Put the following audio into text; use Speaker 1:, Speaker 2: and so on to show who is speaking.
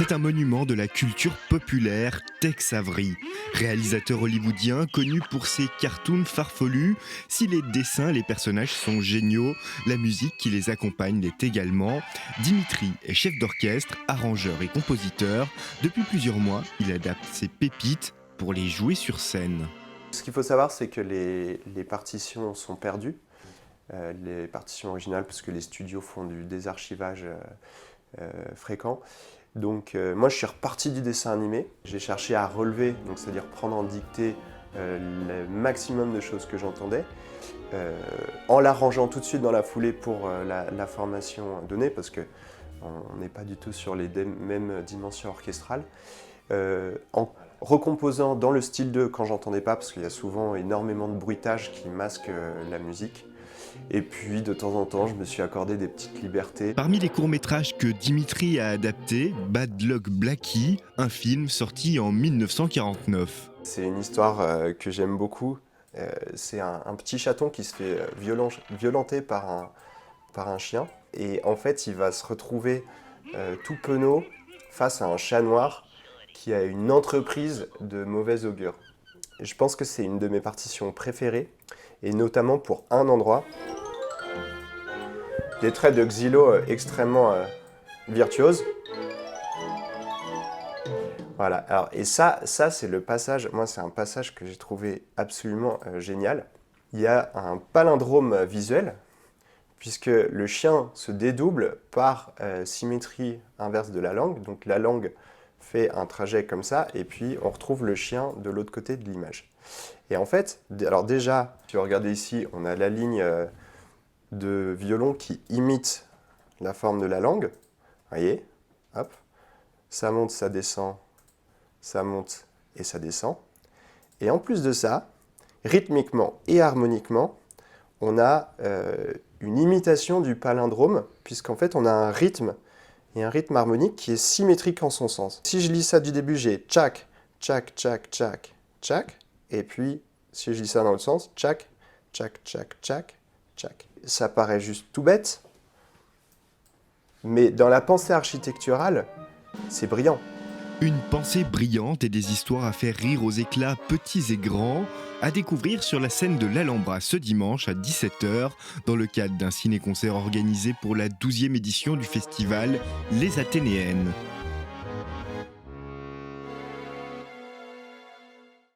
Speaker 1: C'est un monument de la culture populaire, Tex Avery, réalisateur hollywoodien connu pour ses cartoons farfelus. Si les dessins, les personnages sont géniaux, la musique qui les accompagne l'est également. Dimitri est chef d'orchestre, arrangeur et compositeur. Depuis plusieurs mois, il adapte ses pépites pour les jouer sur scène.
Speaker 2: Ce qu'il faut savoir, c'est que les partitions sont perdues, les partitions originales, parce que les studios font du désarchivage fréquent. Donc moi je suis reparti du dessin animé, j'ai cherché à relever, donc c'est-à-dire prendre en dictée le maximum de choses que j'entendais, en l'arrangeant tout de suite dans la foulée pour la formation donnée, parce qu'on n'est pas du tout sur les mêmes dimensions orchestrales, en recomposant dans le style 2 quand j'entendais pas, parce qu'il y a souvent énormément de bruitage qui masque la musique. Et puis de temps en temps, je me suis accordé des petites libertés.
Speaker 1: Parmi les courts-métrages que Dimitri a adaptés, Bad Luck Blackie, un film sorti en 1949.
Speaker 2: C'est une histoire que j'aime beaucoup. C'est un petit chaton qui se fait violenter par un chien. Et en fait, il va se retrouver tout penaud face à un chat noir qui a une entreprise de mauvais augure. Et je pense que c'est une de mes partitions préférées, et notamment pour un endroit. Des traits de Xylo extrêmement virtuoses. Voilà, alors, et ça c'est le passage, moi c'est un passage que j'ai trouvé absolument génial. Il y a un palindrome visuel, puisque le chien se dédouble par symétrie inverse de la langue, donc la langue fait un trajet comme ça, et puis on retrouve le chien de l'autre côté de l'image. Et en fait, alors déjà, si vous regardez ici, on a la ligne de violon qui imite la forme de la langue. Voyez, hop, ça monte, ça descend, ça monte et ça descend. Et en plus de ça, rythmiquement et harmoniquement, on a une imitation du palindrome, puisqu'en fait on a un rythme et un rythme harmonique qui est symétrique en son sens. Si je lis ça du début, j'ai tchac, tchac, tchac, tchac, tchac, et puis si je lis ça dans l'autre sens, tchac, tchac, tchac, tchac, tchac. Ça paraît juste tout bête, mais dans la pensée architecturale, c'est brillant.
Speaker 1: Une pensée brillante et des histoires à faire rire aux éclats petits et grands, à découvrir sur la scène de l'Alhambra ce dimanche à 17h, dans le cadre d'un ciné-concert organisé pour la 12e édition du festival Les Athénéennes.